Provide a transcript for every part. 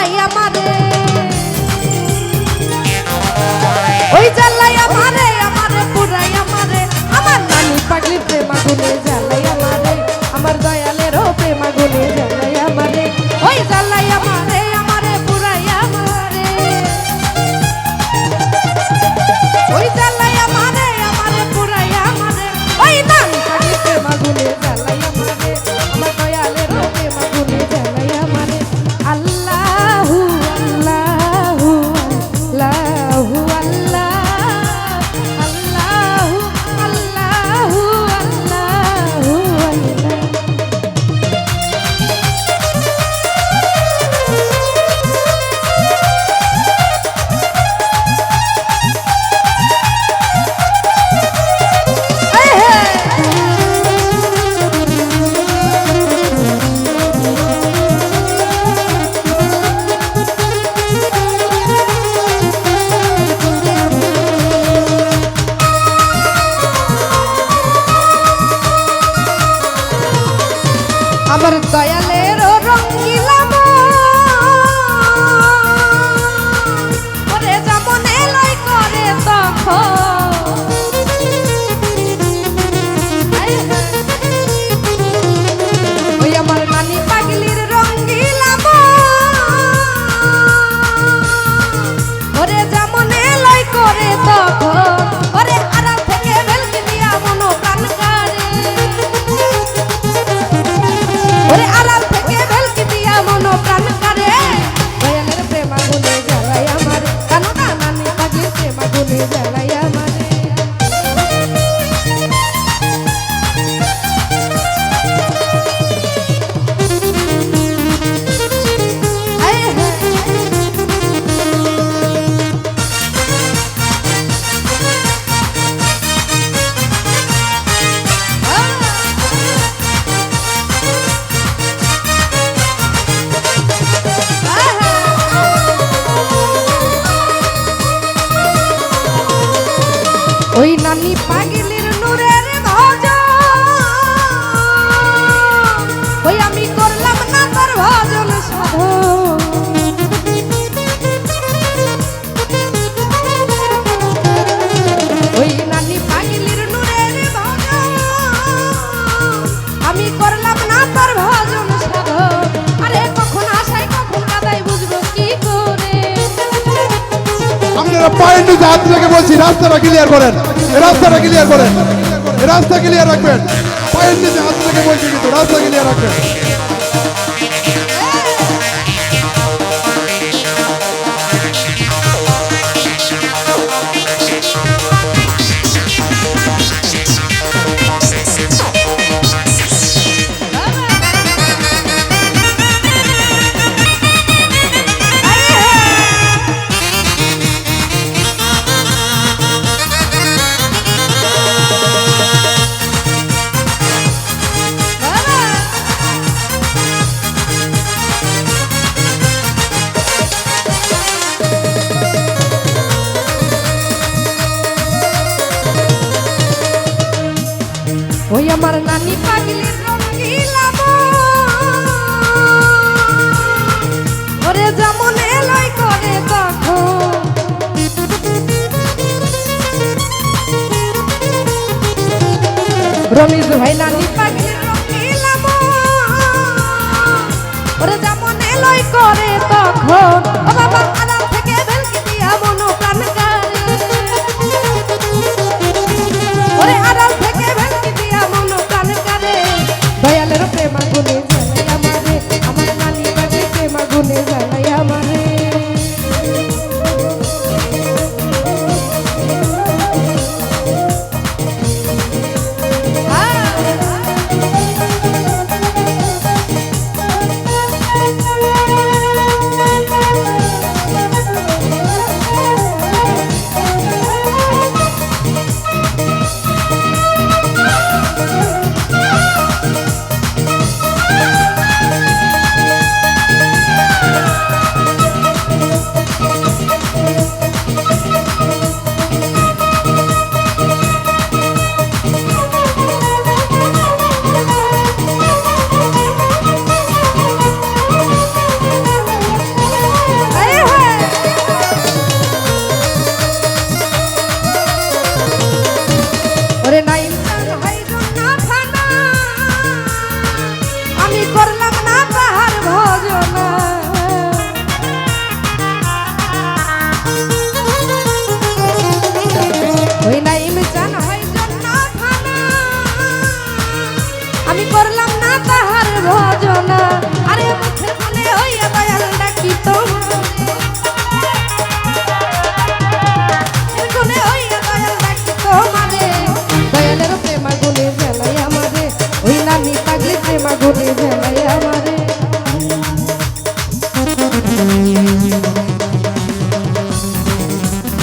জ্বালাই আমারে, ওই জ্বালাই আমারে, আমারে পুরাই আমারে, আমার নানি পাগলির প্রেম আগুনে জ্বালাই আমারে, আমার দয়ালেরও প্রেম আগুনে জ্বালাই আমারে, ওই জ্বালাই আমারে, আমারে পুরাই আমারে, ওই জ্বালাই আমারে, আমারে পুরাই আমারে, ওই নানি পাগলির প্রেম আগুনে জ্বালাই আমারে, আমার দয়ালেরও প্রেম আগুনে জ্বালাই আমারে। আল্লাহু আল্লাহু আল্লাহু আল্লাহ, আল্লাহু আল্লাহু আল্লাহু আল্লাহ। আমার দয়ালের রঙ্গিলা ওরে যেমন এলাই করে তখন, ওই আমার নানি পাগলির রঙ্গিলা ওরে যেমন এলাই করে তখন, ওরে আড়াল থেকে ভেলকি দিয়া মনো প্রাণ কারে, ওরে আড়াল থেকে ভেলকি দিয়া মনো প্রাণ কারে, দয়ালের প্রেম আগুনে জ্বালাই আমার, কাননা নানি পাগলির প্রেম আগুনে জ্বালাই আমারে। ওই নানি পাগলির নূরের ভজন, ওই আমি করলাম না তার ভজন সাধন, ওই নানি পাগলির নূরের ভজন, আমি করলাম না তার ভজন সাধন, আরে কখন আসাই কখন কাদাই বুঝবো কি করে। আপনারা পায়ের নিচে হাত রেখে বলছি রাস্তাটা ক্লিয়ার করেন, রাস্তাটা ক্লিয়ার করেন, রাস্তা ক্লিয়ার রাখবেন, পায়ের নিচে হাত রেখে বলছি কিন্তু রাস্তা ক্লিয়ার রাখবেন। ওই আমার নানি পাগলির রঙ্গিলা ওরে যেমন এলাই করে তখন, রমিজ ভাই নানি পাগলির রঙ্গিলা ওরে যেমন এলাই করে তখন, ও বাবা আড়াল থেকে ভেলকি দিয়া মনো প্রাণ কারে, ওরে আড়াল থেকে ভেলকি দিয়া মনো প্রাণ কারে, দয়ালের প্রেম আগুনে জ্বালাই আমারে, আমার নানি পাগলির প্রেম আগুনে জ্বালাই আমারে।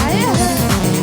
আয় হায়।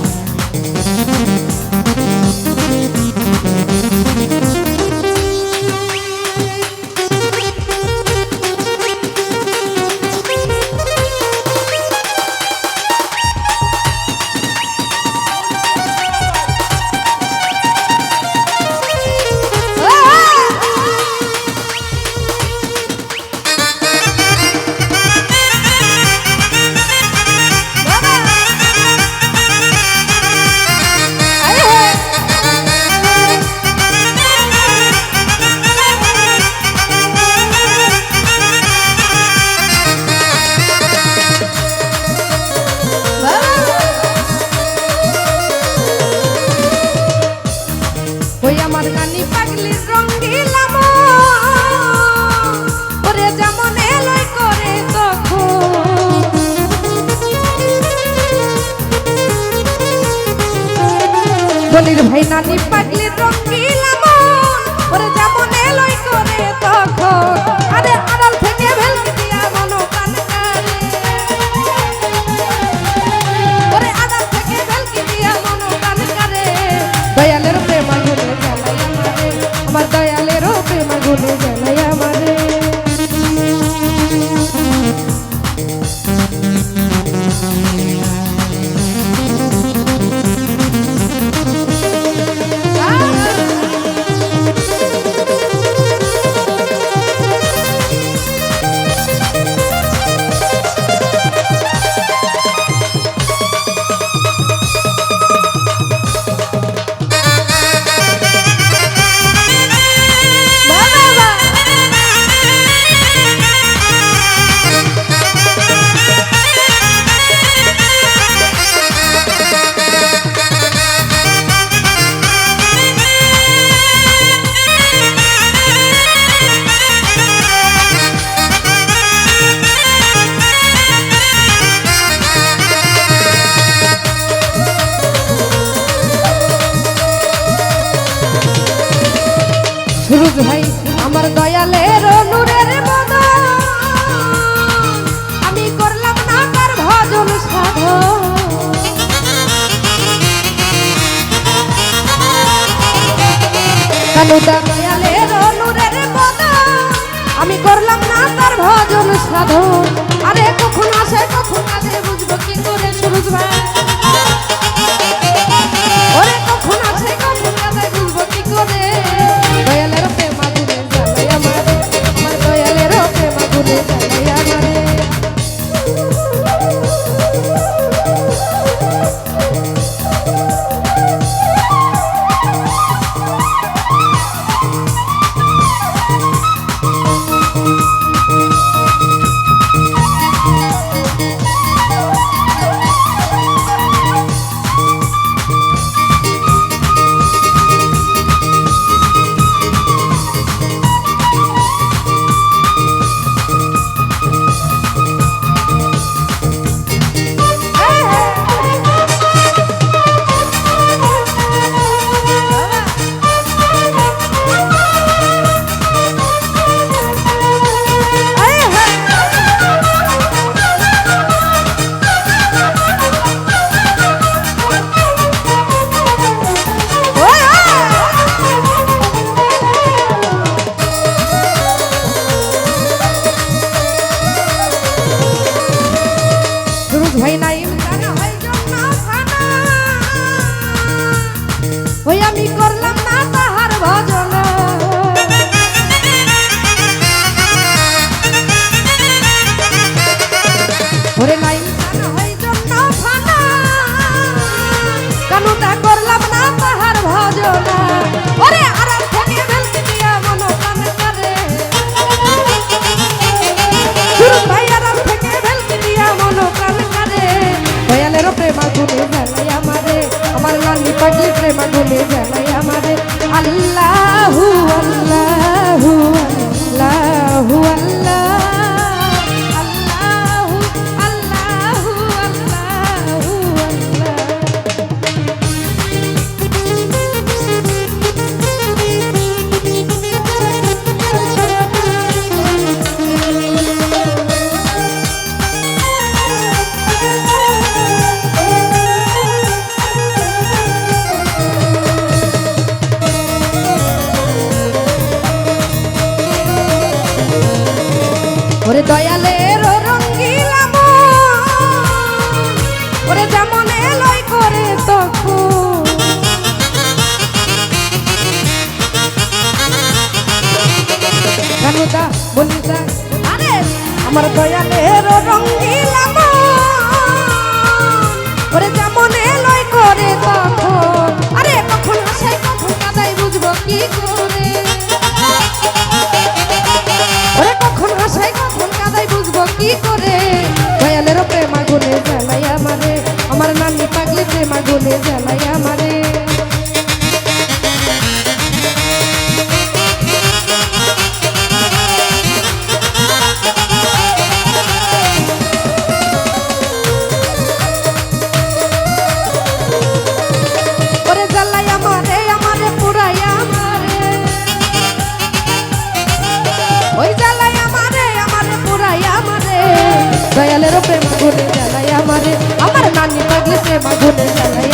ওই আমার নানি পাগলির রঙ্গিলা মন, ওরে যেমন এলই করে তখন। দলির ভাই নানি পাগলির রঙ্গিলা মন, ওরে যেমন এলই করে তখন। আরে আড়াল থেকে ভেলকি দিয়া মনো কান কারে, ওরে আড়াল থেকে ভেলকি দিয়া মনো কান কারে। দয়ালের প্রেম আগুনে জ্বালাই আমারে, আমার দয়ালের প্রেম আগুনে জ্বালাই আমারে। সুরজ ভাই আমার দয়ালের নূরের বদন, আমি করলাম না তার ভজন সাধন। কানুদা দয়ালের নূরের বদন, আমি করলাম না তার ভজন সাধন। আরে কখন আসে কখন কাঁদে বুঝবো কি করে সুরজ ভাই, ওরে কখন আসে কখন কাঁদে বুঝবো কি করে। দয়ালের প্রেম আগুনে জ্বালাই আমারে, আমার দয়ালের প্রেম আগুনে জ্বালাই আমারে। ভাই নাইম জানা হয় জন্ম খানা, ওই আমি করলাম না তাহার ভজন। ওরে নাইম জানা হয় জন্ম খানা, কানুটা করলাম না তাহার ভজন। ওরে আড়াল থেকে ভেলকি দিয়া মনো কান করে, সুরজ ভাই আড়াল থেকে ভেলকি দিয়া মনো কান করে। দয়ালের রঙ্গিলা ওরে যেমন এলয় করে তখন আরে কখন হাসে কখন কাদাই বুঝবো কি করে ওরে কখন হাসে কখন কাদাই বুঝবো কি করে দয়ালের প্রেম আগুনে জ্বালাই আমারে আমার নানি পাগলি প্রেম আগুনে জ্বালাই আমারে ওরে জ্বালাই আমারে আমারে পুরাই আমারে ওই জ্বালাই আমারে আমারে পুরাই আমারে দয়ালের প্রেম আগুনে জ্বালাই আমারে আমার নানি পাগলি প্রেম আগুনে জ্বালাই